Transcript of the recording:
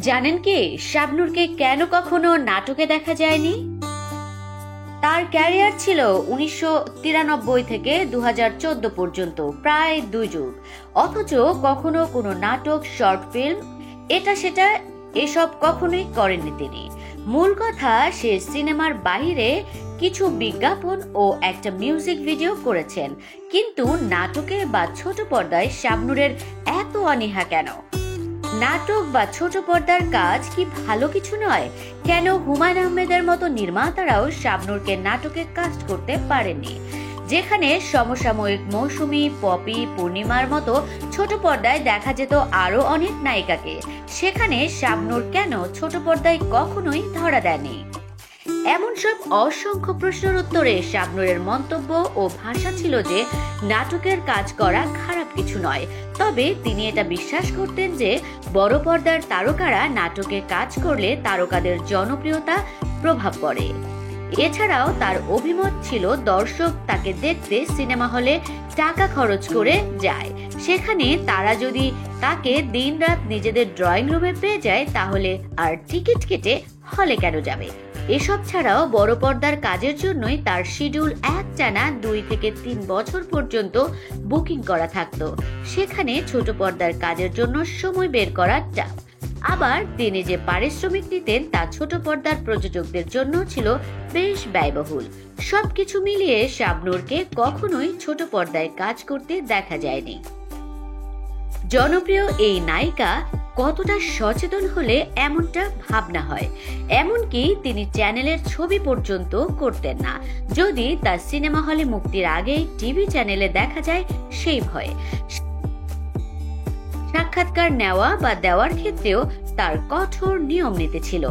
জানেন কি শাবনূরকে কেন কখনো নাটকে দেখা যায়নি? তার ক্যারিয়ার ছিল 1993 থেকে 2014 পর্যন্ত, প্রায় 2 যুগ। অথচ কখনো কোনো নাটক, শর্ট ফিল্ম, এটা সেটা এসব কখনোই করেননি তিনি। মূল কথা, সে সিনেমার বাইরে কিছু বিজ্ঞাপন ও একটা মিউজিক ভিডিও করেছেন, কিন্তু নাটকে বা ছোট পর্দায় শাবনূরের এত অনীহা কেন? নাটক বা ছোট পর্দার কাজ কি ভালো কিছু নয়? কেন হুমায়ূন আহমেদের মতো নির্মাতারাও শাবনূরকে নাটকে কাস্ট করতে পারেননি? যেখানে সমসাময়িক মৌসুমী, পপি, পূর্ণিমার মতো ছোট পর্দায় দেখা যেত আরো অনেক নায়িকাকে, সেখানে শাবনূর কেন ছোট পর্দায় কখনোই ধরা দেয়নি? এমন সব অসংখ্য প্রশ্নের উত্তরে শাবনূরের মন্তব্য ও ভাষা ছিল যে নাটকের কাজ করা খারাপ কিছু নয়, তবে তিনি এটা বিশ্বাস করতেন যে বড় পর্দার তারকারা নাটকে কাজ করলে তারকাদের জনপ্রিয়তা প্রভাব পড়ে। এছাড়াও তার অভিমত ছিল দর্শক তাকে দেখতে সিনেমা হলে টাকা খরচ করে যায়, সেখানে তারা যদি তাকে দিনরাত নিজেদের ড্রয়িং রুমে পেয়ে যায় তাহলে আর টিকিট কেটে হলে কেন যাবে? এসব ছাড়াও বড় পর্দার কাজের জন্যই তার শিডিউল একটানা 2 থেকে 3 বছর পর্যন্ত বুকিং করা থাকতো, সেখানে ছোট পর্দার কাজের জন্য সময় বের করা চাপ। আবার তিনি যে পারিশ্রমিক নিতেন তা ছোট পর্দার প্রযোজকদের জন্য ছিল বেশ ব্যয়বহুল। সবকিছু মিলিয়ে শাবনূরকে কখনোই ছোট পর্দায় কাজ করতে দেখা যায়নি। জনপ্রিয় এই নায়িকা কতটা সচেতন হলে এমনটা ভাবনা হয়? এমনকি তিনি চ্যানেলের ছবি পর্যন্ত করতেন না, যদি তার সিনেমা হলে মুক্তির আগেই টিভি চ্যানেলে দেখা যায় সেই ভয়ে। সাক্ষাৎকার নেওয়া বা দেওয়ার ক্ষেত্রেও তার কঠোর নিয়ম নীতি ছিল।